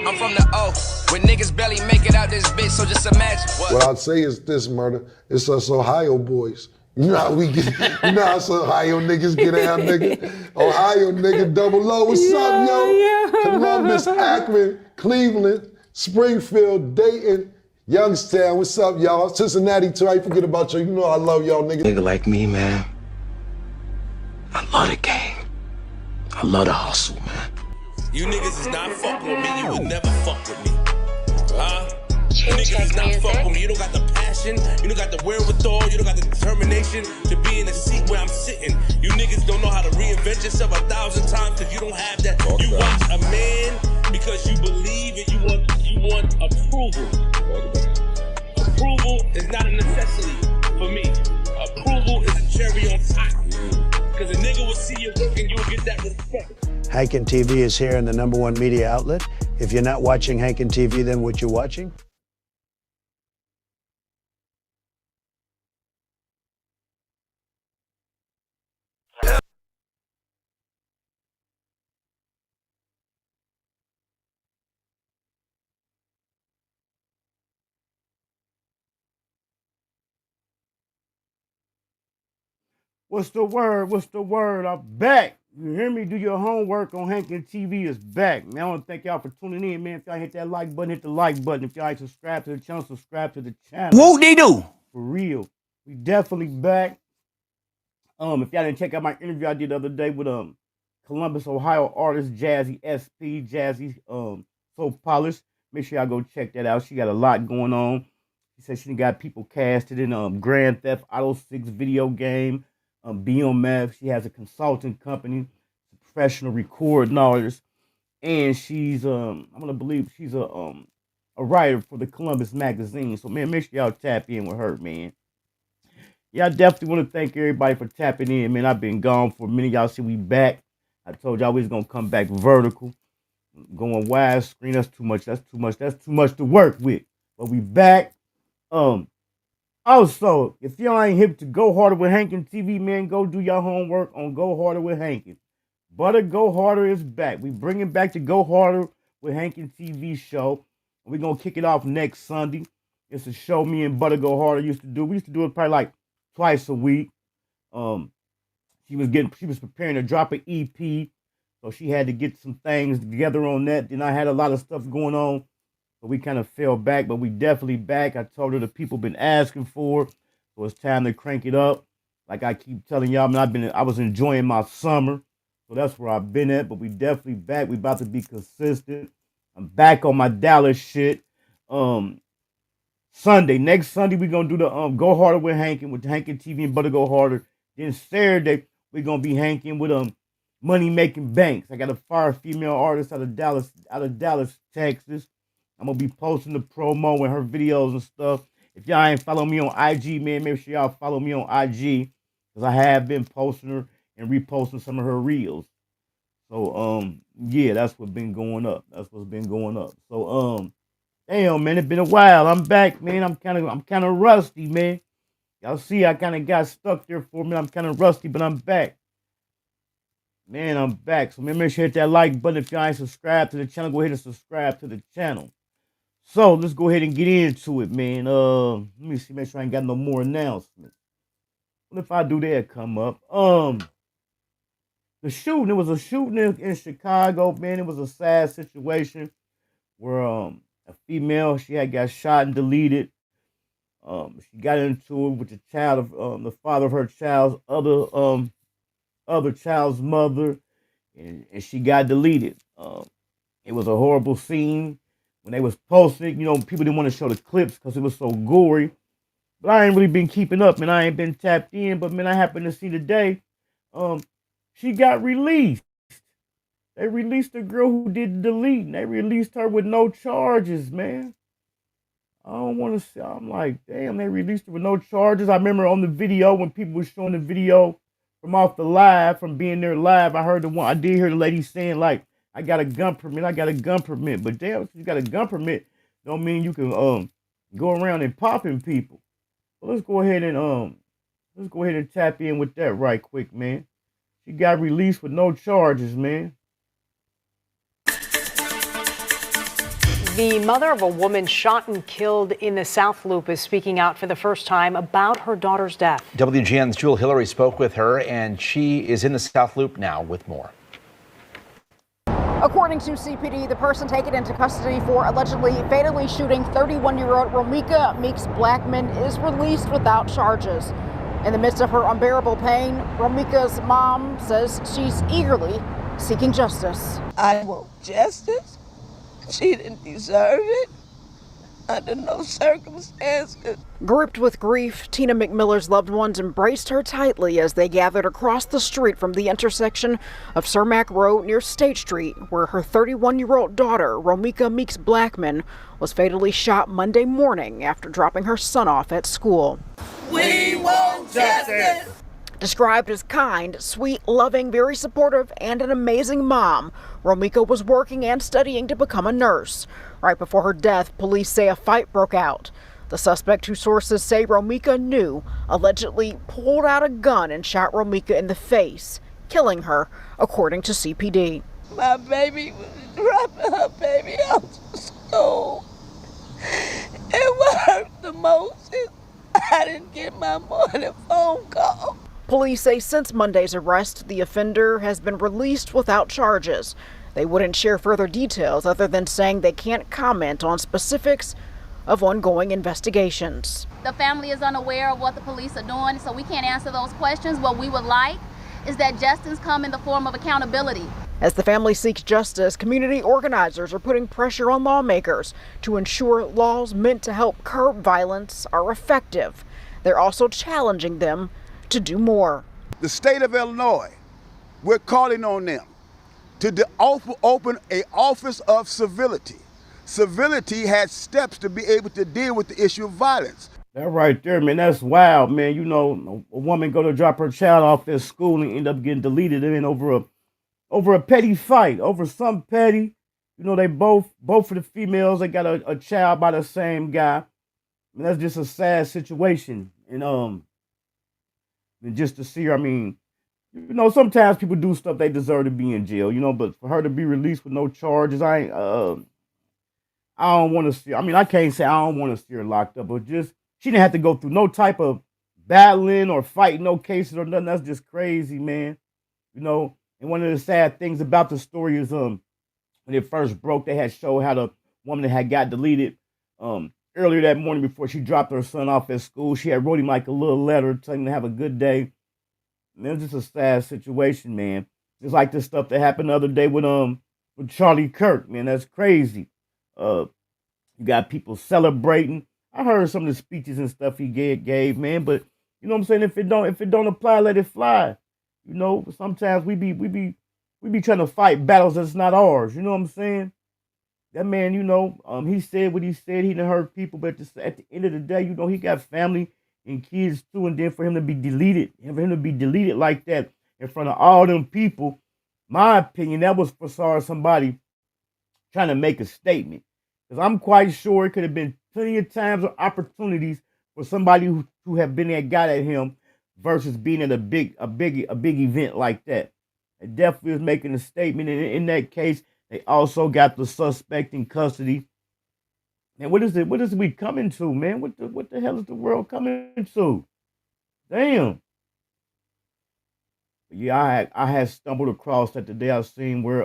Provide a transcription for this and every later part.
I'm from the O, when niggas barely make it out this bitch, so just imagine. What I'd say is this, murder. It's us Ohio boys. You know how we get, you know how us Ohio niggas get down, nigga? Ohio nigga, double O, what's up, yo? Yeah. Columbus, Akron, Cleveland, Springfield, Dayton, Youngstown, what's up, y'all? Cincinnati, too, I forget about you. You know I love y'all, nigga. Nigga like me, man, I love the game. I love the hustle, man. You niggas is not fucking with me, you would never fuck with me. Huh? You niggas is not fucking with me, you don't got the passion, you don't got the wherewithal, you don't got the determination to be in the seat where I'm sitting. You niggas don't know how to reinvent yourself 1,000 times because you don't have that. You watch a man because you believe and you want approval. Approval is not a necessity for me. Approval is a cherry on top. Because a nigga will see your work and you'll get that respect. Hankin TV is here in the #1 media outlet. If you're not watching Hankin TV, then what you watching? What's the word? What's the word? I'm back. You hear me? Do your homework on Hankin TV is back. Man, I want to thank y'all for tuning in, man. If y'all hit that like button, hit the like button. If y'all ain't subscribed to the channel, subscribe to the channel. Whoop-de-doo. For real. We definitely back. If y'all didn't check out my interview I did the other day with Columbus, Ohio artist Jazzy SP, Jazzy So Polished, make sure y'all go check that out. She got a lot going on. She said she got people casted in Grand Theft Auto 6 video game, BMF. She has a consulting company, professional recording artist, and she's I'm gonna believe she's a writer for the Columbus magazine. So man, make sure y'all tap in with her, man. Yeah, I definitely want to thank everybody for tapping in, man. I've been gone for a minute. Y'all see we back. I told y'all we was gonna come back vertical. Going widescreen, that's too much. That's too much. That's too much to work with. But we back. Also, if y'all ain't hip to Go Harder with Hankin TV, man, go do your homework on Go Harder with Hankin. Butta Go Harder is back. We bringing back the Go Harder with Hankin TV show. We're gonna kick it off next Sunday. It's a show me and Butta Go Harder used to do. We used to do it probably like twice a week. She was preparing to drop an EP, so she had to get some things together on that. Then I had a lot of stuff going on, so we kind of fell back, but we definitely back. I told her the people been asking for it, so it's time to crank it up. Like I keep telling y'all, man, I was enjoying my summer, so that's where I've been at. But we definitely back. We about to be consistent. I'm back on my Dallas shit. Next Sunday, we're gonna do the Go Harder with Hankin TV and Butta Go Harder. Then Saturday, we're gonna be Hankin with Money Making Banks. I got a fire female artist out of Dallas, Texas. I'm gonna be posting the promo and her videos and stuff. If y'all ain't follow me on IG, man, make sure y'all follow me on IG, because I have been posting her and reposting some of her reels. So yeah, that's what's been going up. So damn, man, it's been a while. I'm back, man. I'm kind of rusty, man. Y'all see, I kind of got stuck there for a minute. I'm kind of rusty, but I'm back. Man, I'm back. So make sure you hit that like button. If y'all ain't subscribed to the channel, go ahead and subscribe to the channel. So let's go ahead and get into it, man. Let me see, make sure I ain't got no more announcements. What if I do that come up? The shooting, it was a shooting in Chicago, man. It was a sad situation where a female, she had got shot and deleted. She got into it with the child of the father of her child's other child's mother, and she got deleted. It was a horrible scene. When they was posting, you know, people didn't want to show the clips because it was so gory. But I ain't really been keeping up, and I ain't been tapped in. But man, I happened to see today, she got released. They released the girl who did the deleting. They released her with no charges, man. I don't want to say. I'm like, damn, they released her with no charges. I remember on the video when people were showing the video from off the live, from being there live, I did hear the lady saying like, I got a gun permit. But damn, if you got a gun permit, don't mean you can go around and popping people. So let's go ahead and tap in with that right quick, man. She got released with no charges, man. The mother of a woman shot and killed in the South Loop is speaking out for the first time about her daughter's death. WGN's Jewel Hillary spoke with her, and she is in the South Loop now with more. According to CPD, the person taken into custody for allegedly fatally shooting 31-year-old Romika Meeks Blackman is released without charges. In the midst of her unbearable pain, Romika's mom says she's eagerly seeking justice. I want justice. She didn't deserve it under no circumstances. Gripped with grief, Tina McMiller's loved ones embraced her tightly as they gathered across the street from the intersection of Cermak Road near State Street, where her 31-year-old daughter, Romika Meeks Blackman, was fatally shot Monday morning after dropping her son off at school. We want justice. Described as kind, sweet, loving, very supportive, and an amazing mom, Romika was working and studying to become a nurse. Right before her death, police say a fight broke out. The suspect, who sources say Romika knew, allegedly pulled out a gun and shot Romika in the face, killing her, according to CPD. My baby was dropping her baby off to school. And what hurt the most is I didn't get my morning phone call. Police say since Monday's arrest, the offender has been released without charges. They wouldn't share further details other than saying they can't comment on specifics of ongoing investigations. The family is unaware of what the police are doing, so we can't answer those questions. What we would like is that justice come in the form of accountability. As the family seeks justice, community organizers are putting pressure on lawmakers to ensure laws meant to help curb violence are effective. They're also challenging them to do more. The state of Illinois, we're calling on them to open an office of civility. Civility has steps to be able to deal with the issue of violence. That right there, man, that's wild, man. You know, a woman go to drop her child off at school and end up getting deleted over a petty fight, over some petty. You know, they both of the females, they got a child by the same guy. I mean, that's just a sad situation. And just to see her, I mean, you know, sometimes people do stuff they deserve to be in jail, you know, but for her to be released with no charges, I don't want to see. I mean, I can't say I don't want to see her locked up, but just she didn't have to go through no type of battling or fighting, no cases or nothing. That's just crazy, man. You know, and one of the sad things about the story is when it first broke, they had showed how the woman that had got deleted earlier that morning before she dropped her son off at school. She had wrote him like a little letter telling him to have a good day. And it was just a sad situation, man. Just like this stuff that happened the other day with Charlie Kirk, man. That's crazy. You got people celebrating. I heard some of the speeches and stuff he gave, man. But you know what I'm saying? If it don't apply, let it fly. You know, sometimes we be trying to fight battles that's not ours. You know what I'm saying? That man, you know, he said what he said. He done hurt people, but at the end of the day, you know, he got family and kids too. And then for him to be deleted, like that in front of all them people, my opinion, that was for somebody trying to make a statement. Because I'm quite sure it could have been plenty of times or opportunities for somebody who have been there, got at him, versus being at a big event like that. It definitely was making a statement. And in that case, they also got the suspect in custody. And what is we coming to, man? What the hell is the world coming to? Damn. Yeah, I had stumbled across that the day I seen where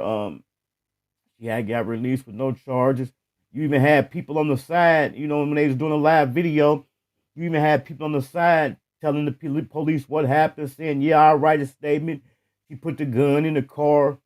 she had got released with no charges. You even had people on the side, you know, when they was doing a live video, you even had people on the side telling the police what happened, saying, yeah, I'll write a statement. She put the gun in the car.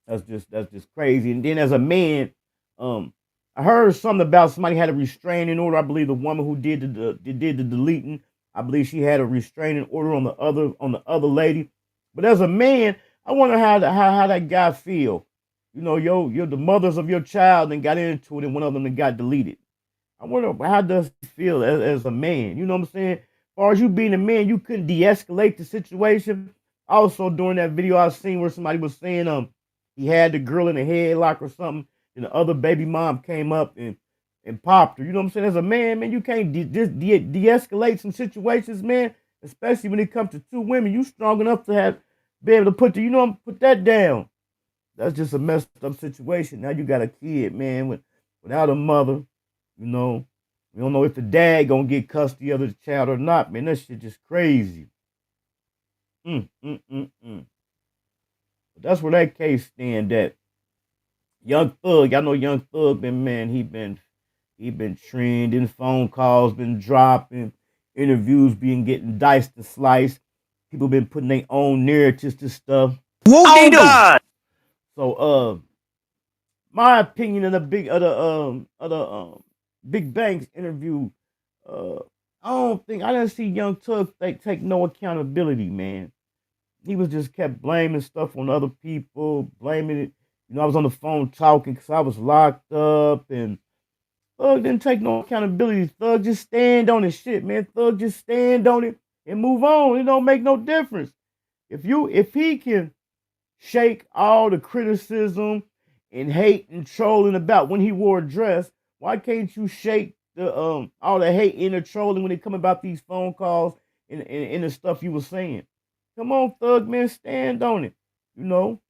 That's just crazy. And then as a man, I heard something about somebody had a restraining order. I believe the woman who did the deleting, I believe she had a restraining order on the other lady. But as a man, I wonder how that guy feel. You know, you're the mothers of your child and got into it, and one of them got deleted. I wonder how does he feel as a man. You know what I'm saying? As far as you being a man, you couldn't de-escalate the situation. Also, during that video I seen where somebody was saying he had the girl in a headlock or something, and the other baby mom came up and popped her. You know what I'm saying? As a man, you can't de-escalate some situations, man. Especially when it comes to two women. You strong enough to be able to put that down. That's just a messed up situation. Now you got a kid, man, with without a mother. You know, we don't know if the dad gonna get custody of the child or not, man. That shit just crazy. But that's where that case stand at. Young Thug, y'all know Young Thug he been trending, phone calls been dropping, interviews being getting diced to slice. People been putting their own narratives to stuff. Whoop-de-doo. God. So my opinion of the Big Bang's interview, I didn't see Young Thug take no accountability, man. He was just kept blaming stuff on other people, blaming it. You know, I was on the phone talking because I was locked up, and Thug didn't take no accountability. Thug just stand on his shit, man. Thug just stand on it and move on. It don't make no difference. If he can shake all the criticism and hate and trolling about when he wore a dress, why can't you shake the all the hate and the trolling when it come about these phone calls and the stuff you were saying? Come on, Thug, man, stand on it. You know,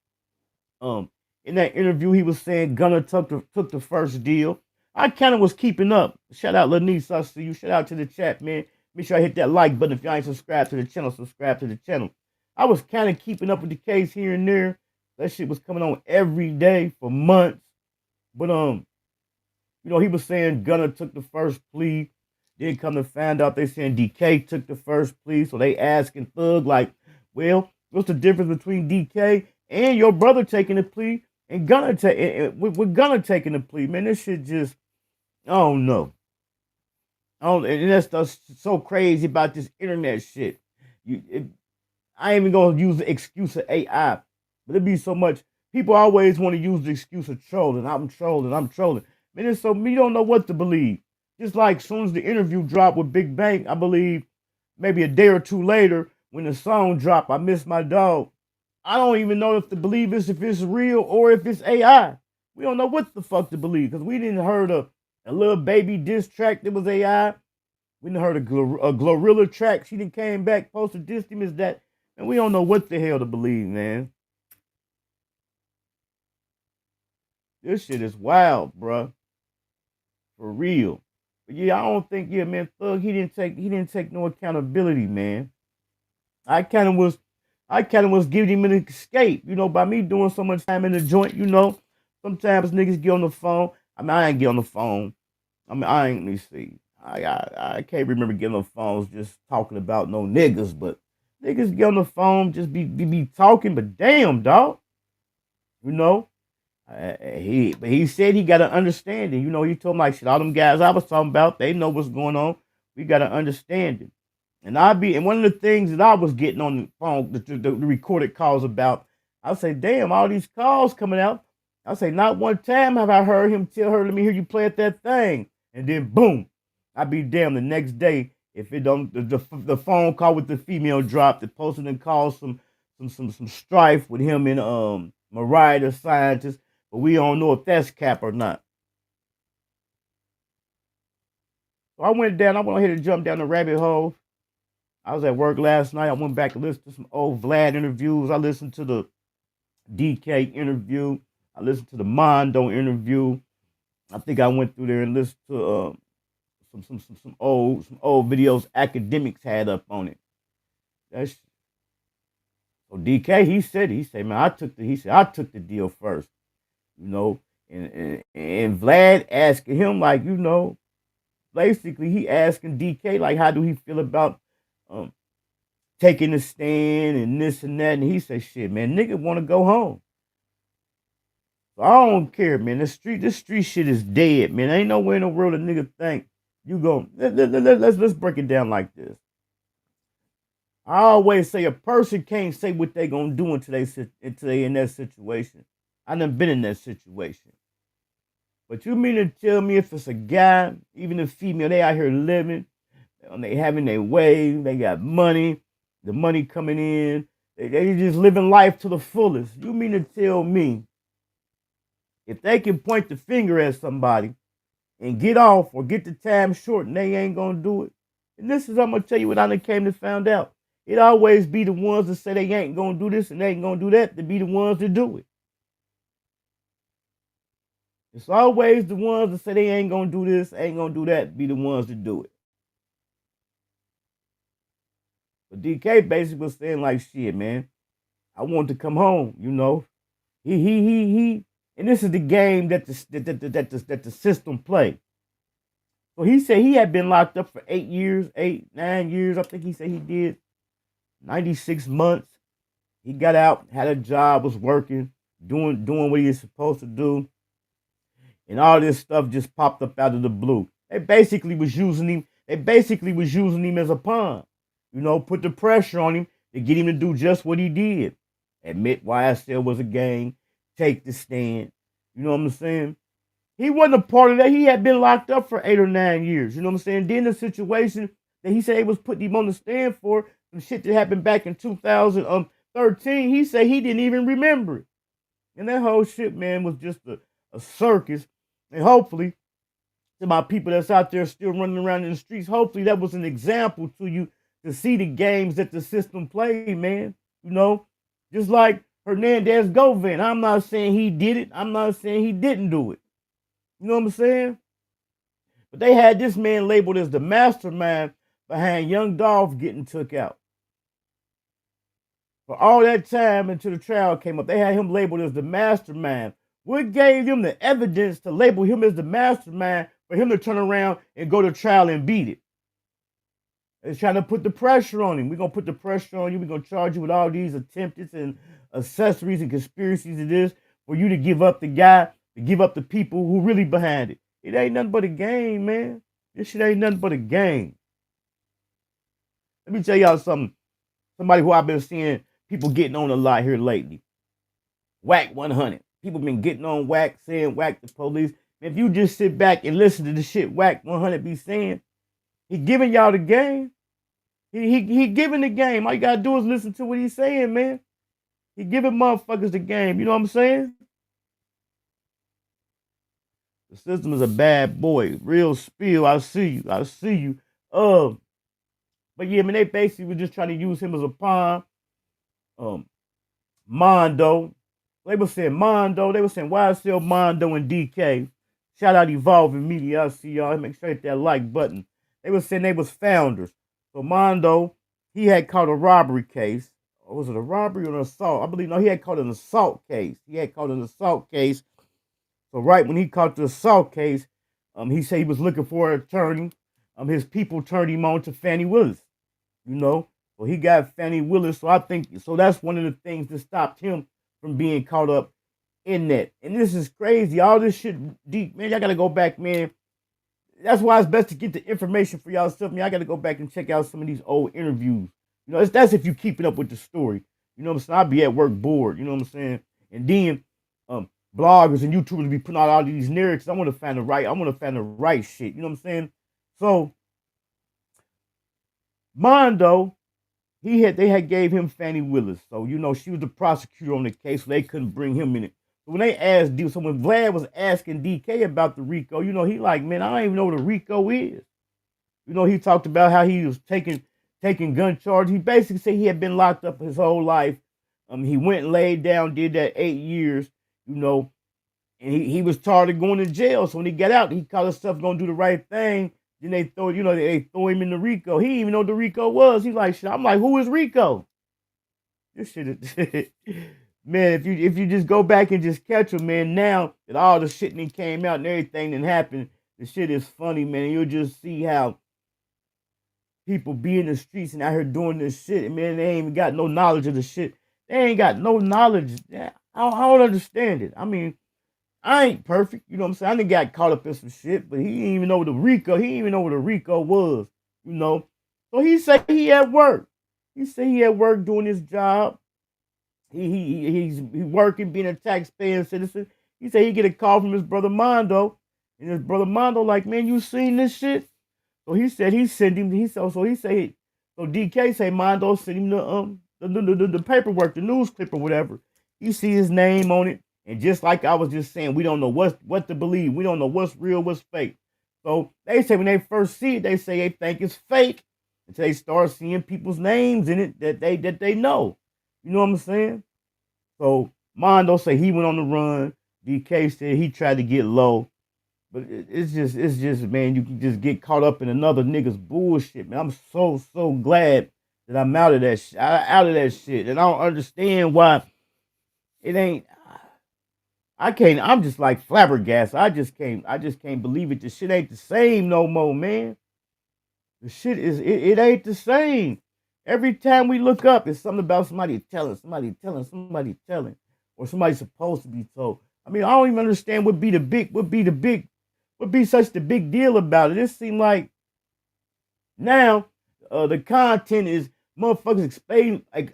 in that interview, he was saying Gunna took the first deal. I kind of was keeping up. Shout out Lanice, I see you. Shout out to the chat, man. Make sure I hit that like button if y'all ain't subscribed to the channel. Subscribe to the channel. I was kind of keeping up with the case here and there. That shit was coming on every day for months. But you know, he was saying Gunna took the first plea. Then come to find out they saying DK took the first plea. So they asking Thug like, well, what's the difference between DK and your brother taking the plea and Gunna with Gunna taking the plea? Man, this shit just, I don't know. And that's so crazy about this internet shit. I ain't even gonna use the excuse of AI, but it be so much. People always want to use the excuse of trolling. I'm trolling. Man, it's so you don't know what to believe. Just like as soon as the interview dropped with Big Bang, I believe maybe a day or two later when the song dropped, I Miss My Dog. I don't even know if to believe this, if it's real or if it's AI. We don't know what the fuck to believe because we didn't heard a little baby diss track that was AI. We didn't heard a Glorilla track. She didn't came back, posted diss him as that. And we don't know what the hell to believe, man. This shit is wild, bruh. For real. But yeah, I don't think, man, Thug, he didn't take no accountability, man. I kind of was giving him an escape, you know, by me doing so much time in the joint, you know. Sometimes niggas get on the phone. I mean, I ain't get on the phone. I mean, let me see. I can't remember getting on the phones just talking about no niggas, but niggas get on the phone, just be talking, but damn, dog. You know? But he said he got an understanding. You know, he told me, like, shit, all them guys I was talking about, they know what's going on. We got an understanding. And one of the things that I was getting on the phone, the recorded calls about, I say, damn, all these calls coming out. I say, not one time have I heard him tell her, let me hear you play at that thing. And then boom, I be damn the next day if it don't the phone call with the female dropped, the posted and caused some strife with him and Mariah the scientist, but we don't know if that's cap or not. So I went ahead and jumped down the rabbit hole. I was at work last night. I went back and listened to some old Vlad interviews. I listened to the DK interview. I listened to the Mondo interview. I think I went through there and listened to some old videos academics had up on it. So DK, he said, man, I took the deal first, you know, and Vlad asking him, like, you know, basically he asking DK, like, how do he feel about taking a stand and this and that, and he said, shit, man, nigga want to go home. So I don't care, man. This street shit is dead, man. Ain't nowhere in the world a nigga think you go. Let's break it down like this. I always say a person can't say what they gonna do until they in that situation. I done been in that situation. But you mean to tell me if it's a guy, even a female, they out here living, they having their way, they got money, the money coming in, they just living life to the fullest. You mean to tell me if they can point the finger at somebody and get off or get the time short and they ain't gonna do it? And this is, I'm gonna tell you what I done came to find out. It always be the ones that say they ain't gonna do this and they ain't gonna do that to be the ones that do it. It's always the ones that say they ain't gonna do this, ain't gonna do that, be the ones to do it. But DK basically was saying like, shit, man, I want to come home, you know. He, and this is the game that the system play. So he said he had been locked up for 9 years. I think he said he did 96 months. He got out, had a job, was working, doing what he was supposed to do. And all this stuff just popped up out of the blue. They basically was using him as a pawn. You know, put the pressure on him to get him to do just what he did. Admit YSL was a gang, take the stand. You know what I'm saying? He wasn't a part of that. He had been locked up for 8 or 9 years. You know what I'm saying? Then the situation that he said they was putting him on the stand for, some shit that happened back in 2013, he said he didn't even remember it. And that whole shit, man, was just a circus. And hopefully, to my people that's out there still running around in the streets, hopefully that was an example to you to see the games that the system played, man. You know, just like Hernandez Govan. I'm not saying he did it. I'm not saying he didn't do it. You know what I'm saying? But they had this man labeled as the mastermind behind Young Dolph getting took out. For all that time until the trial came up, they had him labeled as the mastermind. What gave them the evidence to label him as the mastermind for him to turn around and go to trial and beat it? They're trying to put the pressure on him. We're going to put the pressure on you. We're going to charge you with all these attempts and accessories and conspiracies of this for you to give up the guy, to give up the people who really behind it. It ain't nothing but a game, man. This shit ain't nothing but a game. Let me tell y'all something. Somebody who I've been seeing people getting on a lot here lately. Whack 100. People been getting on Whack, saying Whack the police. If you just sit back and listen to the shit Whack 100 be saying, he giving y'all the game. He giving the game. All you gotta do is listen to what he's saying, man. He giving motherfuckers the game. You know what I'm saying? The system is a bad boy. Real spill. I see you. I see you. But yeah, I mean, they basically were just trying to use him as a pawn. Mondo. They were saying Mondo. They were saying YSL, Mondo, and DK. Shout out Evolving Media. I see y'all. Make sure you hit that like button. They were saying they was founders. So Mondo, he had caught a robbery case. Or was it a robbery or an assault? I believe, no, he had caught an assault case. So right when he caught the assault case, he said he was looking for an attorney. His people turned him on to Fannie Willis. You know? So he got Fannie Willis. So I think, so that's one of the things that stopped him from being caught up in that. And this is crazy. All this shit deep, man. Y'all got to go back, man. That's why it's best to get the information for y'all stuff. Man, I got to go back and check out some of these old interviews. You know, that's if you keeping up with the story. You know what I'm saying? I'll be at work bored. You know what I'm saying? And then bloggers and YouTubers be putting out all these narratives. I want to find the right shit. You know what I'm saying? So Mondo, they had gave him Fannie Willis. So, you know, she was the prosecutor on the case, so they couldn't bring him in it. So when they asked, so when Vlad was asking DK about the RICO, you know, he like, man, I don't even know what a RICO is. You know, he talked about how he was taking gun charges. He basically said he had been locked up his whole life. He went and laid down, did that 8 years, you know, and he was tired of going to jail. So when he got out, he called himself going to do the right thing. Then they throw him in the RICO. He didn't even know what the RICO was. He's like, shit. I'm like, who is RICO? This shit is, man, if you just go back and just catch him, man, now that all the shit that came out and everything that happened, the shit is funny, man. And you'll just see how people be in the streets and out here doing this shit. And man, they ain't even got no knowledge of the shit. They ain't got no knowledge. I don't understand it. I mean, I ain't perfect, you know what I'm saying? I done got caught up in some shit, but he didn't even know what a RICO, was, you know? So he said he at work. He said he at work doing his job. He's working, being a taxpaying citizen. He said he get a call from his brother Mondo, and his brother Mondo like, man, you seen this shit? So he said he sent him, so DK say Mondo sent him the paperwork, the news clip or whatever. He see his name on it. And just like I was just saying, we don't know what to believe. We don't know what's real, what's fake. So they say when they first see it, they say they think it's fake until they start seeing people's names in it that they know. You know what I'm saying? So Mondo say he went on the run. DK said he tried to get low, but it's just man, you can just get caught up in another nigga's bullshit, man. I'm so glad that I'm out of that out of that shit, and I don't understand why it ain't. I'm just like flabbergasted. I just can't believe it. The shit ain't the same no more, man. The shit it ain't the same. Every time we look up, it's something about somebody telling, or somebody supposed to be told. I mean, I don't even understand what be such the big deal about it. It seems like now the content is motherfuckers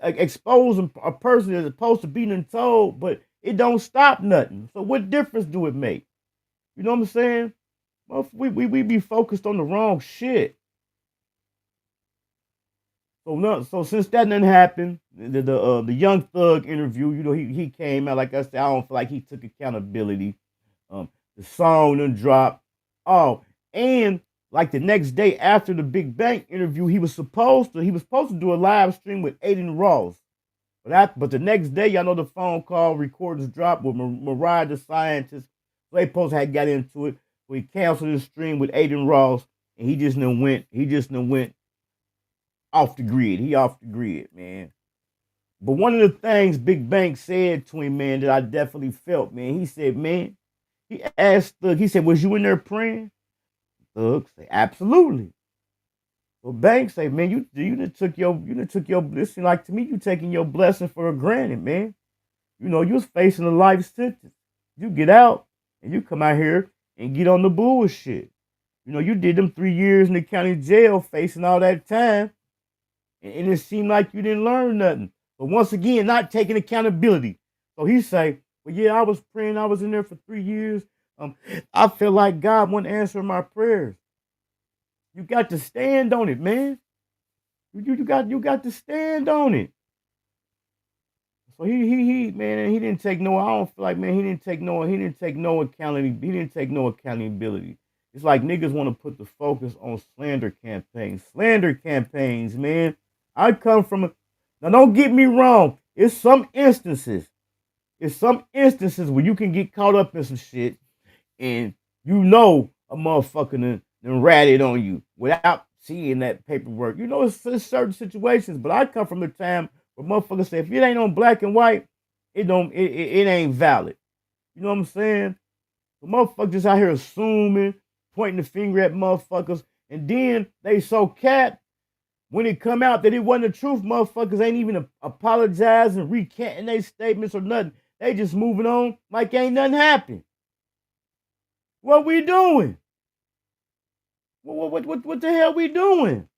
exposing a person that's supposed to be done told, but it don't stop nothing. So what difference do it make? You know what I'm saying? We be focused on the wrong shit. So since that didn't happen, the Young Thug interview, you know, he came out, like I said, I don't feel like he took accountability. The song done dropped. Oh, and like the next day after the Big Bang interview, he was supposed to do a live stream with Aiden Ross. But the next day, y'all know the phone call recordings dropped with Mariah the Scientist. So they supposed to have got into it. So he canceled his stream with Aiden Ross, and he just done went off the grid. He off the grid, man. But one of the things Big Bang said to him, man, that I definitely felt, man, he said, man, he asked Thug, he said, was you in there praying? Thug say, absolutely. So Bang say, man, you done took your, listen, like to me, you taking your blessing for granted, man. You know, you was facing a life sentence. You get out and you come out here and get on the bullshit. You know, you did them 3 years in the county jail facing all that time. And it seemed like you didn't learn nothing. But once again, not taking accountability. So he say, well, yeah, I was praying. I was in there for 3 years. I feel like God wouldn't answer my prayers. You got to stand on it, man. You got to stand on it. So he man, he didn't take no. I don't feel like, man, he didn't take no accountability. He didn't take no accountability. It's like niggas want to put the focus on slander campaigns. Slander campaigns, man. I come from now. Don't get me wrong. It's some instances where you can get caught up in some shit, and you know a motherfucker done ratted on you without seeing that paperwork. You know, it's certain situations, but I come from the time where motherfuckers say, if it ain't on black and white, it ain't valid. You know what I'm saying? The motherfuckers just out here assuming, pointing the finger at motherfuckers, and then they so capped when it come out that it wasn't the truth. Motherfuckers ain't even apologizing, recanting their statements or nothing. They just moving on like ain't nothing happened. What we doing? What the hell we doing?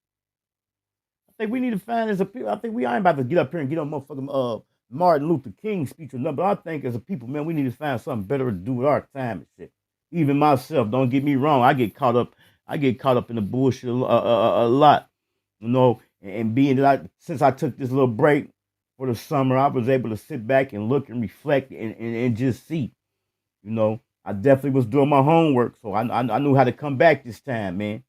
I think we need to find as a people. I think I ain't about to get up here and get on motherfucking Martin Luther King speech or nothing. But I think as a people, man, we need to find something better to do with our time and shit. Even myself, don't get me wrong, I get caught up in the bullshit a lot, you know. And being that since I took this little break for the summer, I was able to sit back and look and reflect and just see, you know. I definitely was doing my homework, so I knew how to come back this time, man.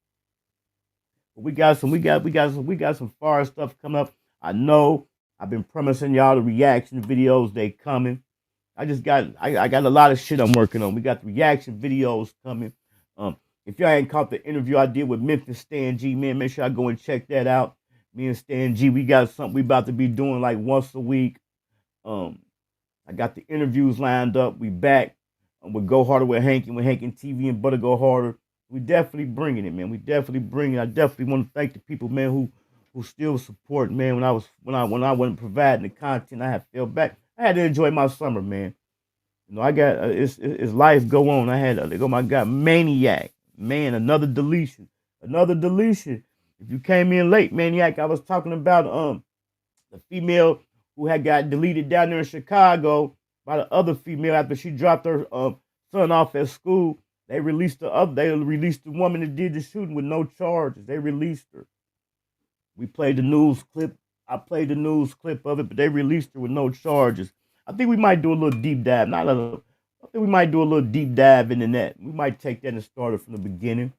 But we got some fire stuff coming up. I know I've been promising y'all the reaction videos. They coming. I got a lot of shit I'm working on. We got the reaction videos coming. If y'all ain't caught the interview I did with Memphis Stan G, man, make sure I go and check that out. Me and Stan G, we got something we about to be doing like once a week. I got the interviews lined up. We back. With Go Harder with Hankin TV and Butta Go Harder. We definitely bringing it, man. We definitely bringing it. I definitely want to thank the people, man, who still support, man. When I wasn't providing the content, I had fell back. I had to enjoy my summer, man. You know, I got it's life go on. I had my God, Maniac, man. Another deletion. If you came in late, Maniac, I was talking about the female who had got deleted down there in Chicago by the other female after she dropped her son off at school. They released the woman that did the shooting with no charges. They released her. We played the news clip. I played the news clip of it, but they released her with no charges. I think we might do a little deep dive. I think we might do a little deep dive into that. We might take that and start it from the beginning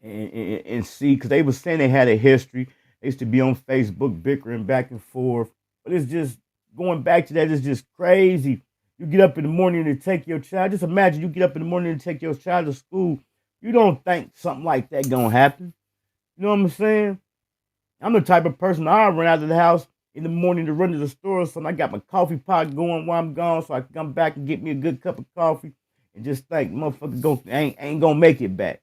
and see, because they were saying they had a history. They used to be on Facebook bickering back and forth. But it's just, going back to that is just crazy You get up in the morning to take your child. Just imagine you get up in the morning to take your child to school. You don't think something like that gonna happen. You know what I'm saying? I'm the type of person I'll run out of the house in the morning to run to the store or something. I got my coffee pot going while I'm gone so I can come back and get me a good cup of coffee and just think, motherfucker ain't gonna make it back.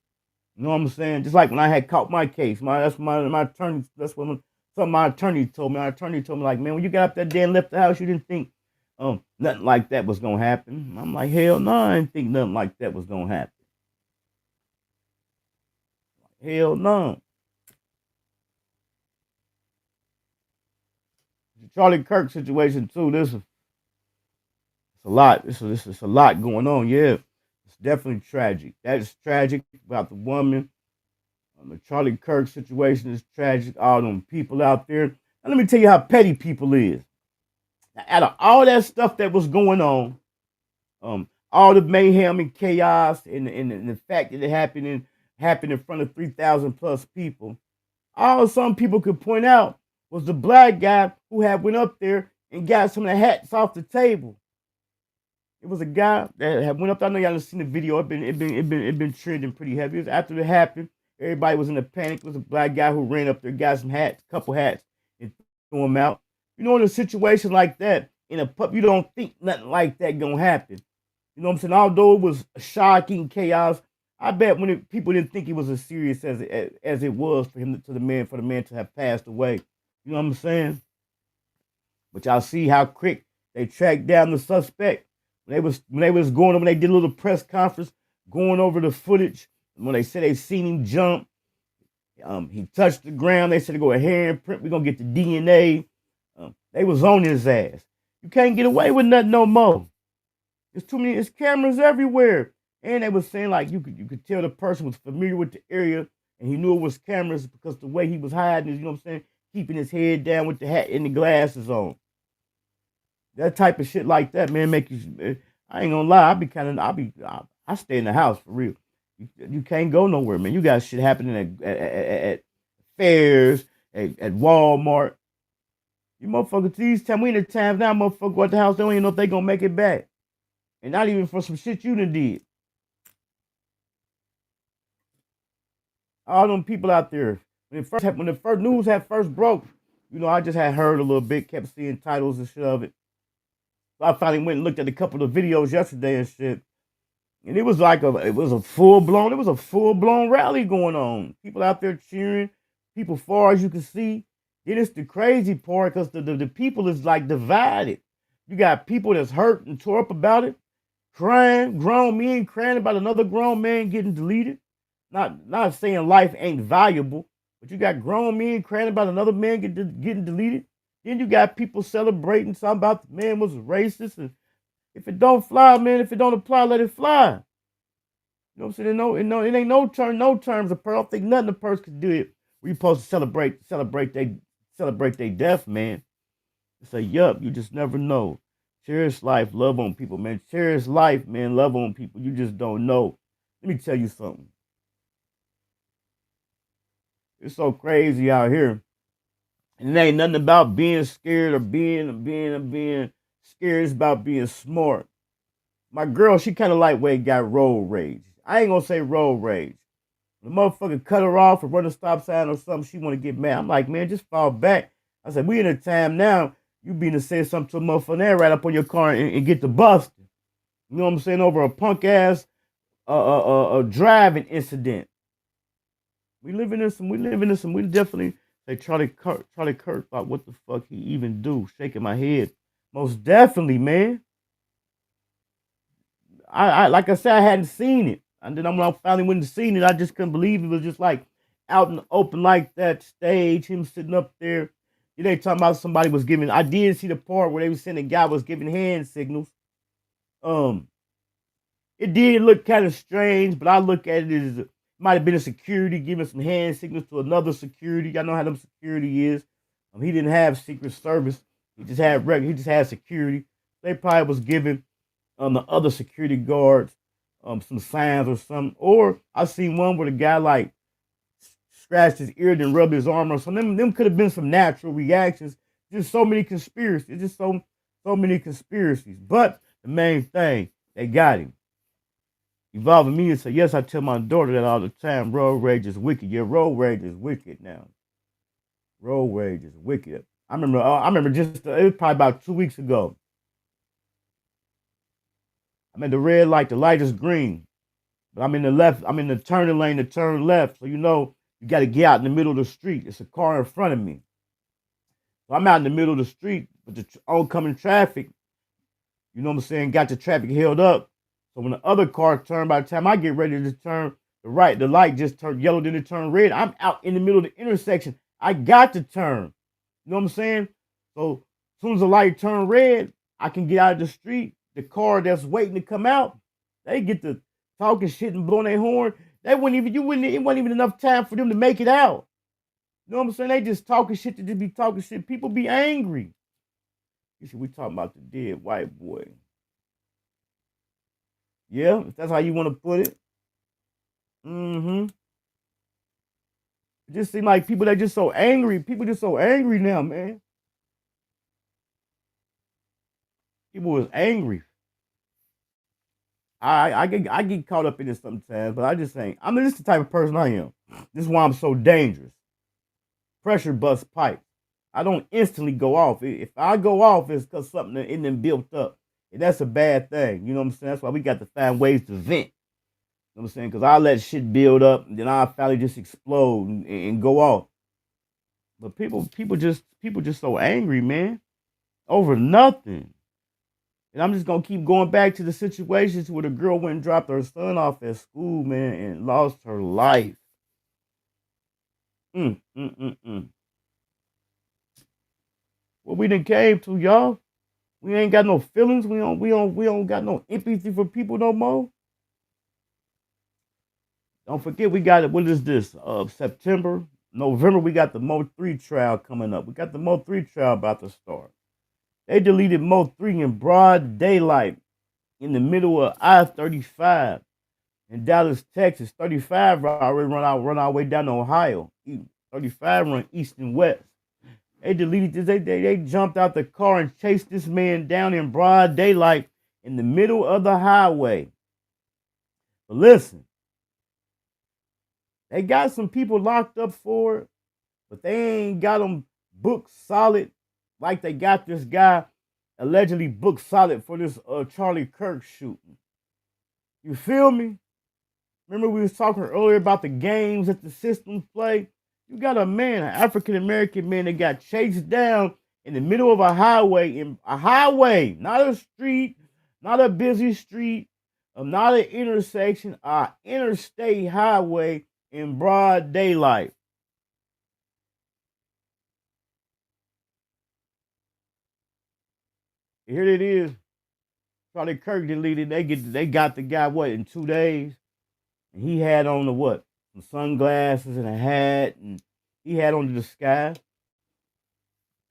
You know what I'm saying? Just like when I had caught my case. My attorney, that's what something my attorney told me. My attorney told me, like, man, when you got up that day and left the house, you didn't think nothing like that was gonna happen. I'm like, hell no, I didn't think nothing like that was gonna happen. Hell no. The Charlie Kirk situation too. It's a lot. This is a lot going on. Yeah, it's definitely tragic. That is tragic about the woman. The Charlie Kirk situation is tragic. All them people out there. Now let me tell you how petty people is. Now, out of all that stuff that was going on, all the mayhem and chaos, and the fact that it happened in front of 3,000 plus people, all some people could point out was the black guy who had went up there and got some of the hats off the table. It was a guy that had went up there. I know y'all have seen the video. It been trending pretty heavy. It was after it happened. Everybody was in a panic. It was a black guy who ran up there, got some hats, couple hats, and threw them out. You know, in a situation like that, in a pub, you don't think nothing like that gonna happen. You know what I'm saying? Although it was shocking chaos, I bet people didn't think it was as serious as it was for him for the man to have passed away. You know what I'm saying? But y'all see how quick they tracked down the suspect when they did a little press conference going over the footage. When they said they seen him jump, he touched the ground. They said to go a handprint. We're gonna get the DNA. They was on his ass. You can't get away with nothing no more. There's too many. There's cameras everywhere. And they was saying like you could tell the person was familiar with the area and he knew it was cameras because the way he was hiding is, you know what I'm saying, keeping his head down with the hat and the glasses on. That type of shit like that, man, make you. I ain't gonna lie. I stay in the house for real. You can't go nowhere, man. You got shit happening at fairs, at Walmart. You motherfuckers, these times, we in the times now, motherfuckers go out the house, they don't even know if they gonna make it back. And not even for some shit you done did. All them people out there, when the first news had first broke, you know, I just had heard a little bit, kept seeing titles and shit of it. So I finally went and looked at a couple of videos yesterday and shit. And it was a full blown rally going on. People out there cheering, people far as you can see. Then it's the crazy part because the people is like divided. You got people that's hurt and tore up about it, crying, grown men crying about another grown man getting deleted. Not saying life ain't valuable, but you got grown men crying about another man getting deleted. Then you got people celebrating something about the man was racist. And if it don't fly, man, if it don't apply, let it fly. You know what I'm saying? It ain't no terms of person. I don't think nothing a person could do it. We supposed to celebrate their death, man. Say, yup, you just never know. Cherish life, love on people, man. Cherish life, man, love on people. You just don't know. Let me tell you something. It's so crazy out here. And it ain't nothing about being scared or being scared. It's about being smart. My girl, she kind of lightweight got road rage. I ain't gonna say road rage. The motherfucker cut her off or run a stop sign or something, she want to get mad. I'm like, man, just fall back. I said, we in a time now, you being to say something to a motherfucker there right up on your car and get the busted. You know what I'm saying? Over a punk ass driving incident. We definitely say Charlie Kirk thought, what the fuck he even do? Shaking my head. Most definitely, man. I like I said, I hadn't seen it. And then when I finally went and seen it, I just couldn't believe it was just like out in the open like that stage, him sitting up there. They talking about somebody was giving, I did see the part where they was saying the guy was giving hand signals. It did look kind of strange, but I look at it as it might have been a security giving some hand signals to another security. Y'all know how them security is. He didn't have Secret Service. He just had security. They probably was giving the other security guards some signs or something. Or I seen one where the guy like scratched his ear and rubbed his arm or something. Them could have been some natural reactions. Just so many conspiracies. Just so many conspiracies. But the main thing. They got him. Evolving Media said, yes, I tell my daughter that all the time. Road rage is wicked. Yeah, road rage is wicked now. Road rage is wicked. I remember just, it was probably about 2 weeks ago. I'm at the red light. The light is green. But I'm in the turning lane to turn left. So, you got to get out in the middle of the street. It's a car in front of me. So I'm out in the middle of the street with the oncoming traffic. You know what I'm saying? Got the traffic held up. So when the other car turned, by the time I get ready to turn the right, the light just turned yellow, then it turned red. I'm out in the middle of the intersection. I got to turn. You know what I'm saying? So as soon as the light turned red, I can get out of the street. The car that's waiting to come out, they get to talking shit and blowing their horn. It wasn't even enough time for them to make it out. You know what I'm saying? They just talking shit to just be talking shit. People be angry. You see, we talking about the dead white boy. Yeah, if that's how you want to put it. It just seems like people that just so angry. People just so angry now, man. People was angry. I get caught up in this sometimes, but I just think, this is the type of person I am. This is why I'm so dangerous. Pressure bust pipe. I don't instantly go off. If I go off, it's because something in them built up. And that's a bad thing. You know what I'm saying? That's why we got to find ways to vent. You know what I'm saying? Because I let shit build up, and then I finally just explode and go off. But people just so angry, man, over nothing. And I'm just gonna keep going back to the situations where the girl went and dropped her son off at school, man, and lost her life. What we done came to, y'all. We ain't got no feelings. We don't got no empathy for people no more. Don't forget, we got it. What is this? September, November, we got the Mo 3 trial coming up. We got the Mo 3 trial about to start. They deleted Mo 3 in broad daylight in the middle of I-35 in Dallas, Texas. 35 already run our way down to Ohio. 35 run east and west. They deleted this. They jumped out the car and chased this man down in broad daylight in the middle of the highway. But listen, they got some people locked up for it, but they ain't got them booked solid like they got this guy allegedly booked solid for this Charlie Kirk shooting. You feel me? Remember we was talking earlier about the games that the systems play? You got a man, an African-American man that got chased down in the middle of a highway, not a street, not a busy street, not an intersection, an interstate highway in broad daylight. Here it is. Charlie Kirk deleted. They got the guy, in 2 days? And he had on some sunglasses and a hat, and he had on the disguise.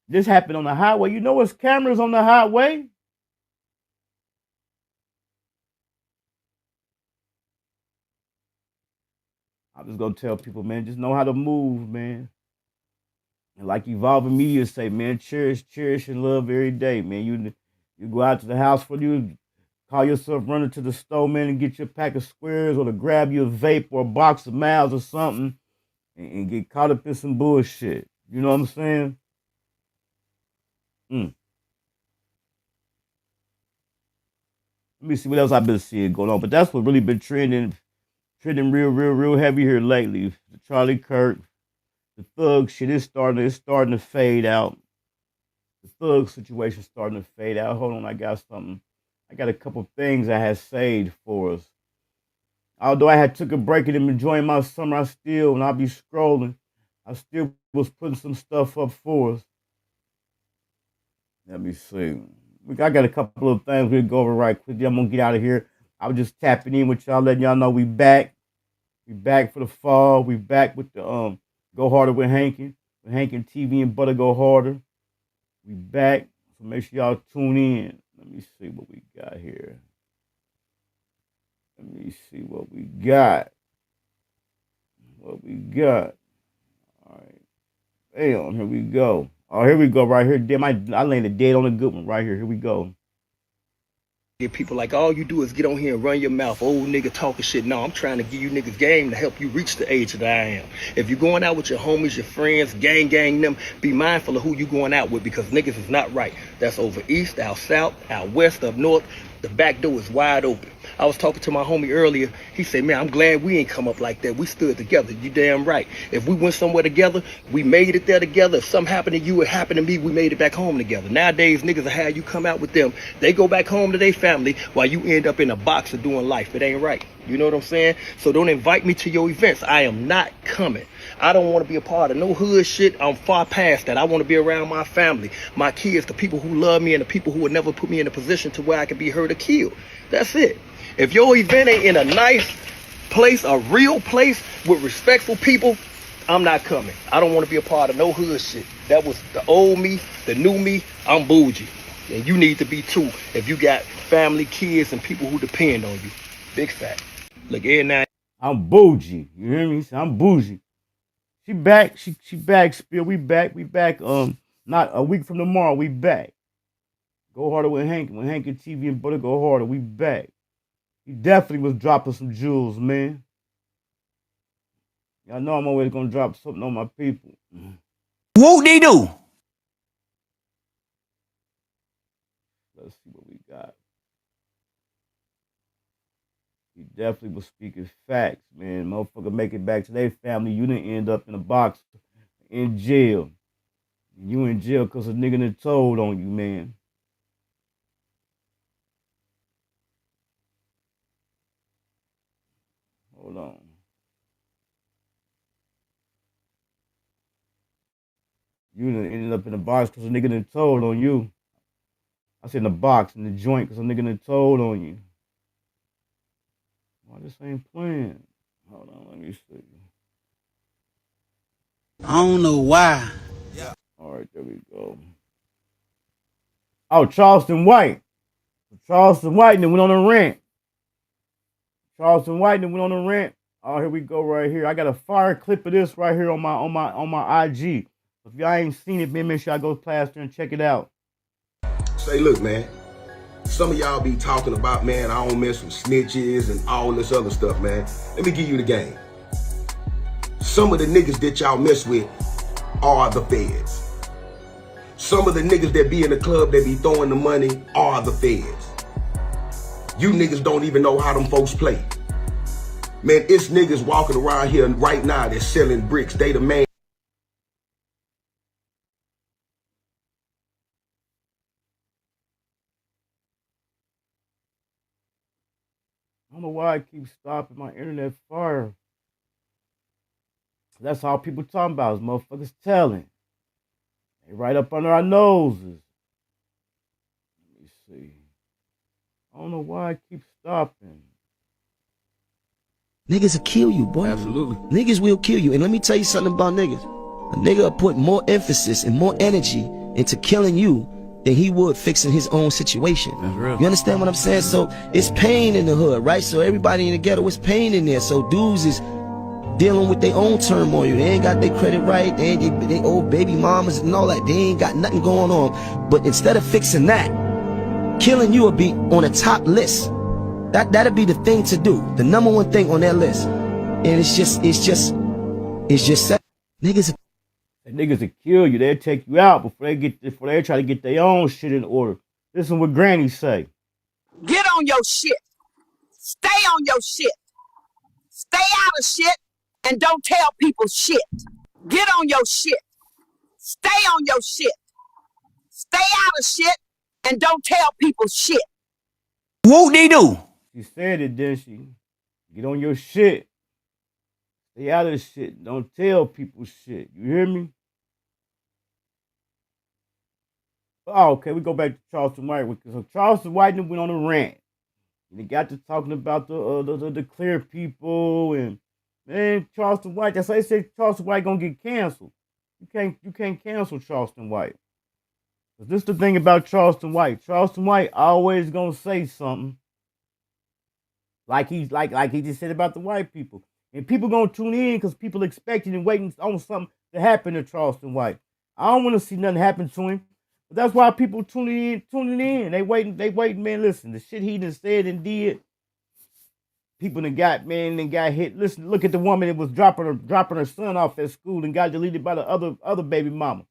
This happened on the highway. You know what's cameras on the highway? I'm just gonna tell people, man, just know how to move, man. And like Evolving Media say, man, cherish, and love every day, man. You go out to the house for you, call yourself running to the store, man, and get your pack of squares or to grab you a vape or a box of miles or something and get caught up in some bullshit. You know what I'm saying? Let me see what else I've been seeing going on. But that's what really been trending real heavy here lately. The Charlie Kirk, the thug shit is starting to fade out. The thug situation starting to fade out. Hold on, I got something. I got a couple things I had saved for us. Although I had took a break and enjoying my summer, when I be scrolling, I still was putting some stuff up for us. Let me see. I got a couple of things we'll go over right quickly. I'm gonna get out of here. I was just tapping in with y'all, letting y'all know we back. We back for the fall. We back with the Go Harder with Hankin. With Hankin TV and Butta Go Harder. We back. So make sure y'all tune in. Let me see what we got here. Let me see what we got. All right. Damn, here we go. Oh, here we go right here. Damn, I landed dead on a good one right here. Here we go. Get people like, all you do is get on here and run your mouth, old nigga talking shit. No, I'm trying to give you niggas game to help you reach the age that I am. If you're going out with your homies, your friends, gang them, be mindful of who you going out with, because niggas is not right. That's over east, out south, out west, up north. The back door is wide open. I was talking to my homie earlier. He said, man, I'm glad we ain't come up like that. We stood together. You damn right. If we went somewhere together, we made it there together. If something happened to you, it happened to me, we made it back home together. Nowadays, niggas will have you come out with them. They go back home to their family while you end up in a box of doing life. It ain't right. You know what I'm saying? So don't invite me to your events. I am not coming. I don't want to be a part of no hood shit. I'm far past that. I want to be around my family, my kids, the people who love me, and the people who would never put me in a position to where I could be hurt or killed. That's it. If your event ain't in a nice place, a real place with respectful people, I'm not coming. I don't want to be a part of no hood shit. That was the old me, the new me. I'm bougie. And you need to be too if you got family, kids, and people who depend on you. Big fact. Look, here now. I'm bougie. You hear me? I'm bougie. She back. She back. Spill. We back. Not a week from tomorrow. We back. Go harder with Hank. When Hankin TV and Butta go harder, we back. He definitely was dropping some jewels, man. Y'all know I'm always gonna drop something on my people. Whoop-de-doo. Let's see what we got. He definitely was speaking facts, man. Motherfucker make it back to their family. You didn't end up in a box in jail. You in jail because a nigga done told on you, man. Hold on. You done ended up in a box because a nigga done told on you. I said in the box, in the joint, because a nigga done told on you. Why this ain't playing? Hold on, let me see. I don't know why. All right, there we go. Oh, Charleston White. Charleston White then went on a rant. Charleston White then went on a rant. Oh, here we go right here. I got a fire clip of this right here on my IG. If y'all ain't seen it, man, make sure y'all go plaster and check it out. Say, look, man. Some of y'all be talking about, man, I don't mess with snitches and all this other stuff, man. Let me give you the game. Some of the niggas that y'all mess with are the feds. Some of the niggas that be in the club that be throwing the money are the feds. You niggas don't even know how them folks play. Man, it's niggas walking around here right now that's selling bricks. They the man. I don't know why I keep stopping my internet fire. That's all people talking about is motherfuckers telling. They right up under our noses. Let me see. I don't know why I keep stopping. Niggas will kill you, boy. Absolutely. Niggas will kill you. And let me tell you something about niggas. A nigga will put more emphasis and more energy into killing you than he would fixing his own situation. That's real. You understand what I'm saying? So it's pain in the hood, right? So everybody in the ghetto is pain in there. So dudes is dealing with their own turmoil. They ain't got their credit right. They old baby mamas and all that. They ain't got nothing going on. But instead of fixing that, killing you will be on the top list. That'll be the thing to do. The number one thing on that list. And it's just niggas. Niggas will kill you. They'll take you out before they try to get their own shit in order. Listen what Granny say. Get on your shit. Stay on your shit. Stay out of shit and don't tell people shit. Get on your shit. Stay on your shit. Stay out of shit and don't tell people shit. Whoop-de-doo. She said it, didn't she? Get on your shit. Stay out of shit. Don't tell people shit. You hear me? Oh, okay, we go back to Charleston White. So Charleston White went on a rant. And they got to talking about the clear people and man, Charleston White. That's why they say Charleston White gonna get canceled. You can't cancel Charleston White. Cause this is the thing about Charleston White. Charleston White always gonna say something like he just said about the white people. And people gonna tune in because people expecting and waiting on something to happen to Charleston White. I don't want to see nothing happen to him. But that's why people tuning in. They waiting, man. Listen, the shit he done said and did. People done got hit. Listen, look at the woman that was dropping her son off at school and got deleted by the other baby mama.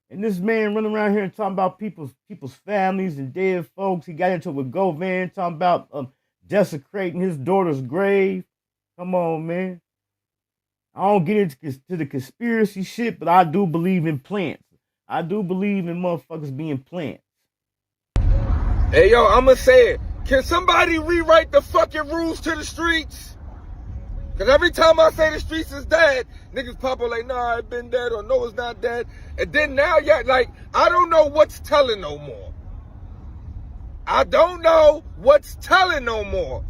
And this man running around here and talking about people's families and dead folks. He got into it with Govan, talking about desecrating his daughter's grave. Come on, man. I don't get into the conspiracy shit, but I do believe in plants. I do believe in motherfuckers being plants. Hey, yo, I'ma say it. Can somebody rewrite the fucking rules to the streets? Because every time I say the streets is dead, niggas pop up like, nah, it been dead, or no, it's not dead. And then now, yeah, like, I don't know what's telling no more. I don't know what's telling no more.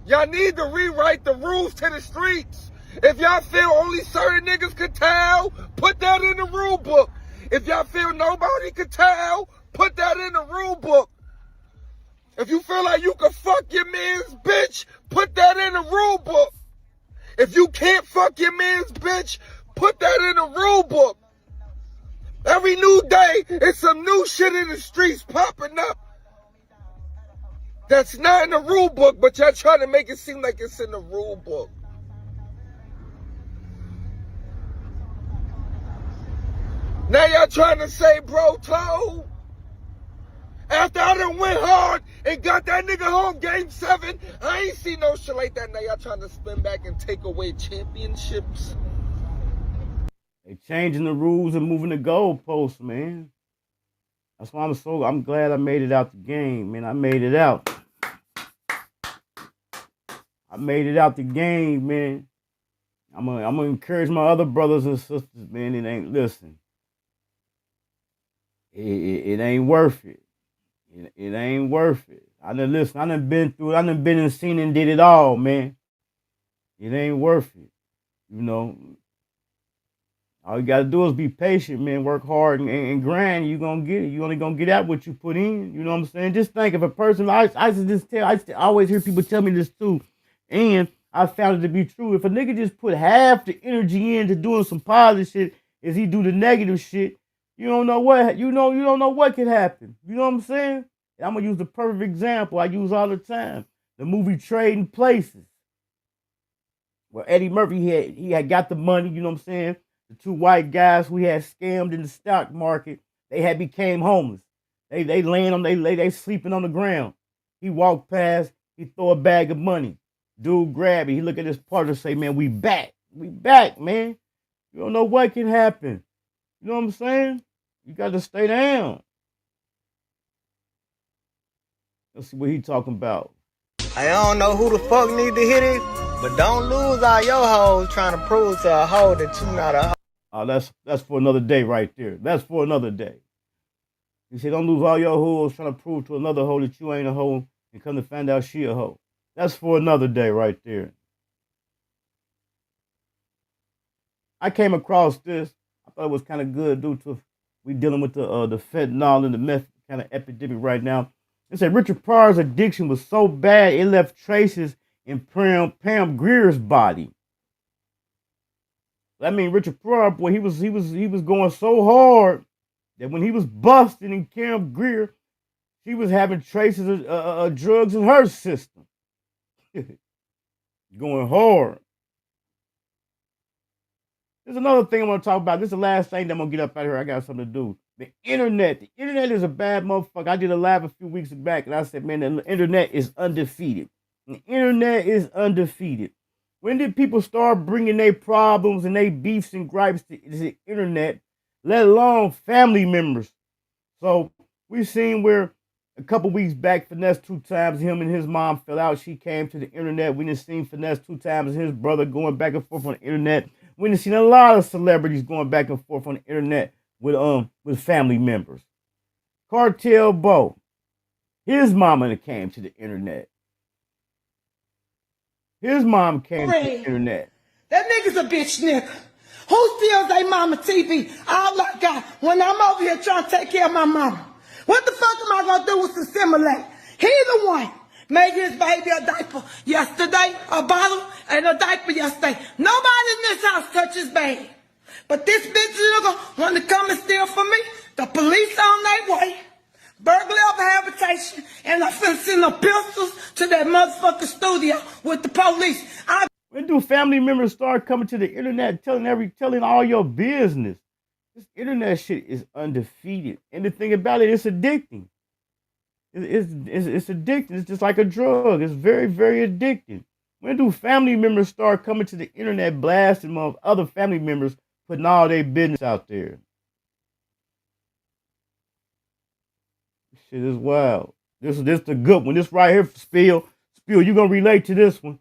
Y'all need to rewrite the rules to the streets. If y'all feel only certain niggas could tell, put that in the rule book. If y'all feel nobody could tell, put that in the rule book. If you feel like you can fuck your man's bitch, put that in the rule book. If you can't fuck your man's bitch, put that in the rule book. Every new day, it's some new shit in the streets popping up. That's not in the rule book, but y'all trying to make it seem like it's in the rule book. Now y'all trying to say bro told? After I done went hard and got that nigga home game 7, I ain't see no shit like that. Now y'all trying to spin back and take away championships. They changing the rules and moving the goalposts, man. That's why I'm glad I made it out the game, man. I made it out. I made it out the game, man. I'm gonna encourage my other brothers and sisters, man. It ain't, listen. It ain't worth it. It ain't worth it. I done been through it. I done been and seen and did it all, man. It ain't worth it. You know, all you gotta do is be patient, man. Work hard and grind. You gonna get it. You only gonna get out what you put in. You know what I'm saying? Just think of a person. I always hear people tell me this too, and I found it to be true. If a nigga just put half the energy into doing some positive shit as he do the negative shit, you don't know what can happen. You know what I'm saying? And I'm gonna use the perfect example I use all the time. The movie Trading Places. Where Eddie Murphy he had got the money, you know what I'm saying? The two white guys who had scammed in the stock market, they had became homeless. They sleeping on the ground. He walked past, he throw a bag of money. Dude grab it, he look at his partner and say, man, we back, man. You don't know what can happen. You know what I'm saying? You got to stay down. Let's see what he talking about. I don't know who the fuck need to hit it, but don't lose all your hoes trying to prove to a hoe that you not a hoe. Oh, that's for another day right there. That's for another day. He said, don't lose all your hoes trying to prove to another hoe that you ain't a hoe and come to find out she a hoe. That's for another day right there. I came across this. I thought it was kind of good due to we dealing with the fentanyl and the meth kind of epidemic right now. It said Richard Pryor's addiction was so bad it left traces in Pam Grier's body. I mean, Richard Pryor, boy, he was going so hard that when he was busted in Pam Grier, she was having traces of drugs in her system. Going hard. There's another thing I want to talk about. This is the last thing that I'm going to get up out of here. I got something to do. The internet. The internet is a bad motherfucker. I did a live a few weeks back, and I said, man, the internet is undefeated. The internet is undefeated. When did people start bringing their problems and their beefs and gripes to the internet, let alone family members? So we've seen where a couple weeks back, Finesse 2 times, him and his mom fell out. She came to the internet. We done seen Finesse 2 times and his brother going back and forth on the internet. We done seen a lot of celebrities going back and forth on the internet with family members. Cartel Bo, his mama came to the internet. His mom came to the internet. That nigga's a bitch nigga. Who steals they mama TV? All I got when I'm over here trying to take care of my mama. What the fuck am I gonna do with assimilate? He the one made his baby a diaper yesterday, a bottle and a diaper yesterday. Nobody in this house touches baby. But this bitch nigga want to come and steal from me. The police on their way. Burglary of habitation. And I'm finna send the pistols to that motherfucking studio with the police. When do family members start coming to the internet telling all your business? This internet shit is undefeated. And the thing about it, it's addicting. It's addicting. It's just like a drug. It's very, very addicting. When do family members start coming to the internet blasting of other family members putting all their business out there? This shit is wild. This is the good one. This right here, Spill, you gonna relate to this one.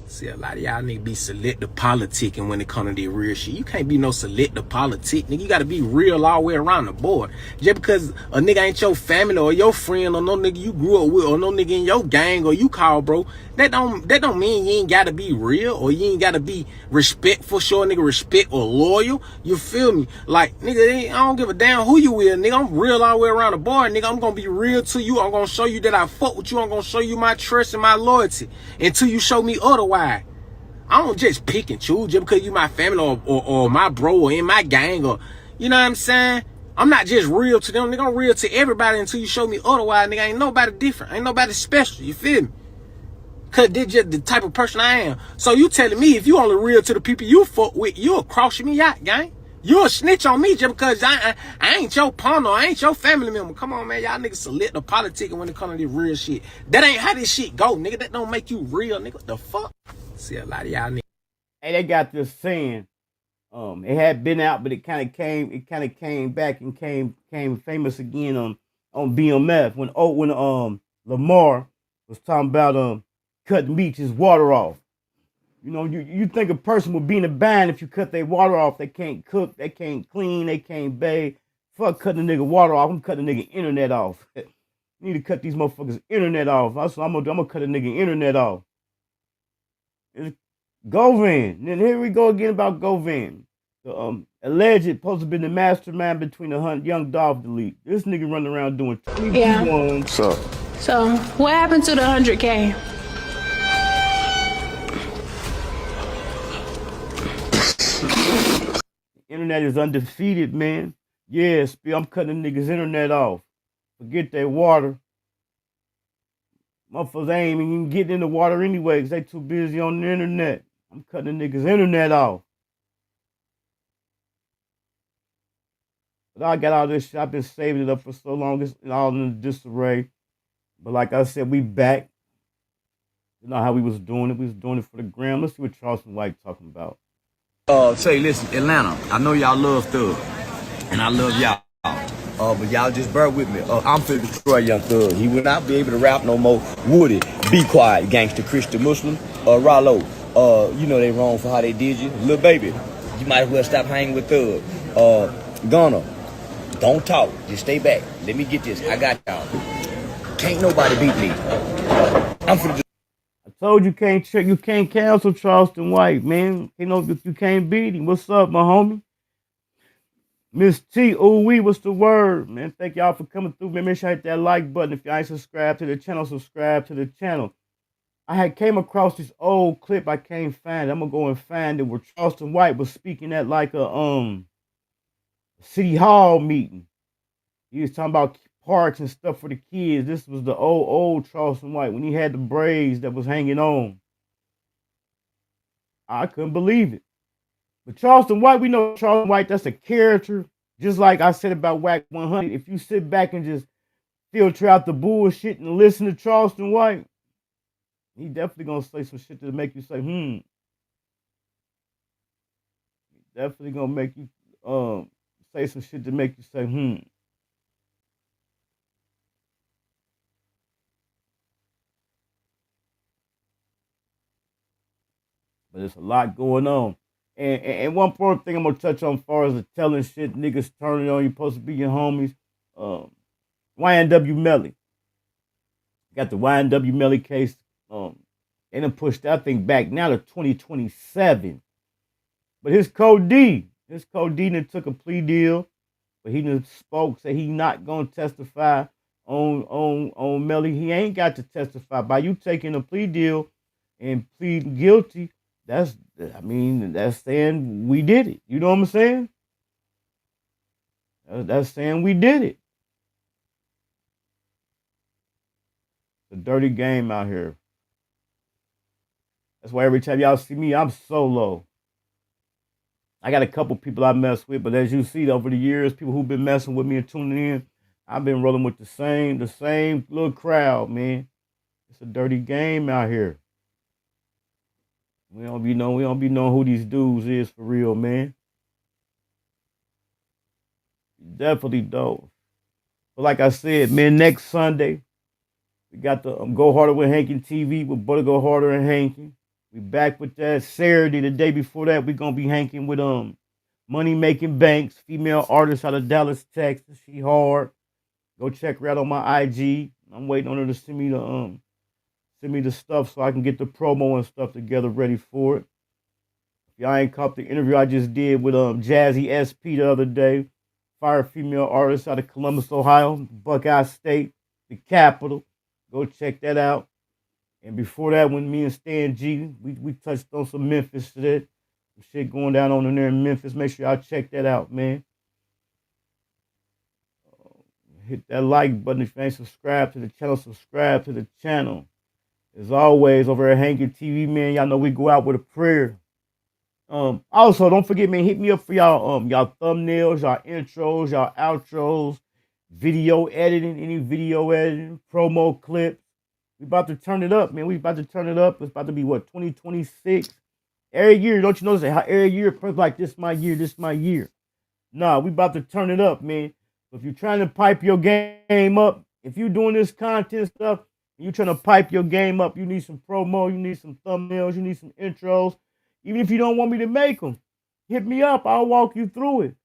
See, a lot of y'all niggas be selective politicking when it comes to the real shit. You can't be no selective politic, nigga. You gotta be real all the way around the board. Just because a nigga ain't your family or your friend or no nigga you grew up with or no nigga in your gang or you call bro, that don't mean you ain't gotta be real or you ain't gotta be respectful, show a nigga respect or loyal. You feel me? Like, nigga, I don't give a damn who you is, nigga. I'm real all the way around the board, nigga. I'm gonna be real to you. I'm gonna show you that I fuck with you. I'm gonna show you my trust and my loyalty until you show me otherwise. I don't just pick and choose just because you my family or my bro or in my gang or, you know what I'm saying? I'm not just real to them, nigga. I'm real to everybody until you show me otherwise, nigga. Ain't nobody different. Ain't nobody special. You feel me? Cause they're just the type of person I am. So you telling me if you only real to the people you fuck with, you'll cross me out, gang. You'll snitch on me just because I ain't your partner, I ain't your family member. Come on, man. Y'all niggas select the politic when it comes to this real shit. That ain't how this shit go, nigga. That don't make you real, nigga. What the fuck? See, a lot of y'all niggas. Hey, they got this saying. It had been out, but it kind of came back and came famous again on BMF when Lamar was talking about cutting Meech's water off. You know, you think a person would be in a bind if you cut their water off. They can't cook, they can't clean, they can't bathe. Fuck cutting a nigga water off. I'm cutting a nigga internet off. You need to cut these motherfuckers internet off. I'm gonna cut a nigga internet off. It's Govan. Then here we go again about Govan. The alleged supposed to be the mastermind between the Young Dolph delete. This nigga running around doing 21. Yeah. So what happened to the 100K? Internet is undefeated, man. Yes, I'm cutting niggas' internet off. Forget their water. Motherfuckers ain't even getting in the water anyway because they too busy on the internet. I'm cutting niggas' internet off. But I got all this shit. I've been saving it up for so long. It's all in disarray. But like I said, we back. You know how we was doing it. We was doing it for the gram. Let's see what Charleston White talking about. Say, listen, Atlanta, I know y'all love Thug, and I love y'all. But y'all just bear with me. I'm finna destroy Young Thug. He will not be able to rap no more. Woody, be quiet, gangster, Christian, Muslim. Rollo, you know they wrong for how they did you. Lil Baby, you might as well stop hanging with Thug. Gunna, don't talk, just stay back. Let me get this. I got y'all. Can't nobody beat me. I'm finna. I told you you can't cancel Charleston White, man. You can't beat him. What's up, my homie? Miss T, ooh wee, what's the word? Man, thank y'all for coming through. Man, make sure you hit that like button. If y'all ain't subscribed to the channel, subscribe to the channel. I had came across this old clip. I can't find it. I'm gonna go and find it where Charleston White was speaking at like a city hall meeting. He was talking about parks and stuff for the kids. This was the old Charleston White when he had the braids that was hanging on. I couldn't believe it. But Charleston White, we know Charleston White, that's a character. Just like I said about Whack 100, if you sit back and just filter out the bullshit and listen to Charleston White, he definitely gonna say some shit to make you say, He definitely gonna make you say some shit to make you say, But there's a lot going on. And one important thing I'm going to touch on as far as the telling shit, niggas turning on you, supposed to be your homies. YNW Melly. Got the YNW Melly case. They done pushed that thing back now to 2027. But his Cody done took a plea deal. But he done spoke, said he not going to testify on Melly. He ain't got to testify. By you taking a plea deal and pleading guilty, that's I mean, that's saying we did it. You know what I'm saying? That's saying we did it. It's a dirty game out here. That's why every time y'all see me, I'm solo. I got a couple people I mess with, but as you see over the years, people who've been messing with me and tuning in, I've been rolling with the same little crowd, man. It's a dirty game out here. We don't be knowing who these dudes is for real, man. Definitely don't. But like I said, man, next Sunday, we got the Go Harder with Hankin TV with Butta Go Harder and Hankin. We back with that Saturday. The day before that, we gonna be hanking with Money Making Banks, female artist out of Dallas, Texas. She hard. Go check her out on my IG. I'm waiting on her to send me the stuff so I can get the promo and stuff together ready for it. If y'all ain't caught the interview I just did with Jazzy SP the other day, fire female artist out of Columbus, Ohio, Buckeye State, the capital. Go check that out. And before that, when me and Stan G, we touched on some Memphis shit. Some shit going down on in there in Memphis. Make sure y'all check that out, man. Hit that like button if you ain't subscribed to the channel. Subscribe to the channel. As always, over at Hankin TV, man, y'all know we go out with a prayer. Also, don't forget, man, hit me up for y'all thumbnails, y'all intros, y'all outros, video editing, any video editing, promo clips. We about to turn it up, man. We about to turn it up. It's about to be, 2026? Every year, don't you notice how every year, like, this my year. Nah, we about to turn it up, man. So if you're trying to pipe your game up, if you're doing this content stuff, and you're trying to pipe your game up, you need some promo, you need some thumbnails, you need some intros. Even if you don't want me to make them, hit me up. I'll walk you through it.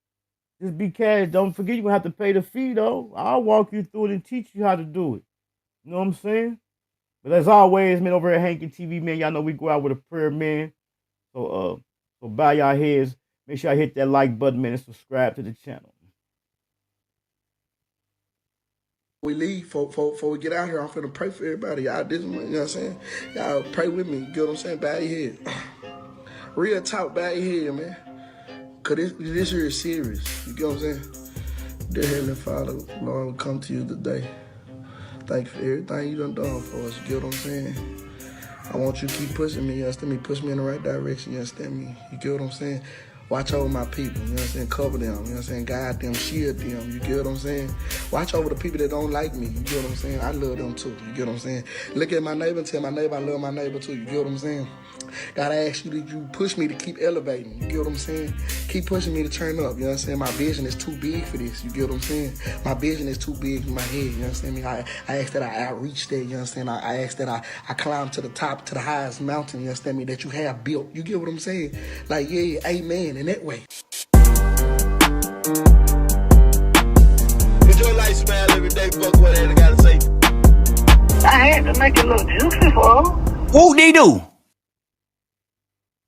Just be cash. Don't forget you're going to have to pay the fee, though. I'll walk you through it and teach you how to do it. You know what I'm saying? But as always, man, over at Hankin TV, man, y'all know we go out with a prayer, man. So bow y'all heads. Make sure I hit that like button, man, and subscribe to the channel. We leave, before we get out here, I'm finna pray for everybody. Y'all, you know what I'm saying? Y'all pray with me. You get what I'm saying? Bow your head. Real talk, bow your head, man. Because this here is serious. You get what I'm saying? Dear Heavenly Father, Lord, we come to you today. Thank you for everything you done for us. You get what I'm saying? I want you to keep pushing me, you understand me? Push me in the right direction, you understand me? You get what I'm saying? Watch over my people, you know what I'm saying? Cover them, you know what I'm saying? Guide them, shield them, you get what I'm saying? Watch over the people that don't like me, you get what I'm saying? I love them too, you get what I'm saying? Look at my neighbor and tell my neighbor I love my neighbor too, you get what I'm saying? God, I ask you that you push me to keep elevating, you get what I'm saying? Keep pushing me to turn up, you know what I'm saying? My vision is too big for this, you get what I'm saying? My vision is too big in my head, you understand me? I ask that I outreach there, you understand? I ask that I climb to the top, to the highest mountain, you understand me, that you have built, you get what I'm saying? Like, yeah, amen, in that way. Enjoy life, smile every day, fuck what I gotta say. I had to make it look juicy for her. Whoop-de-doo.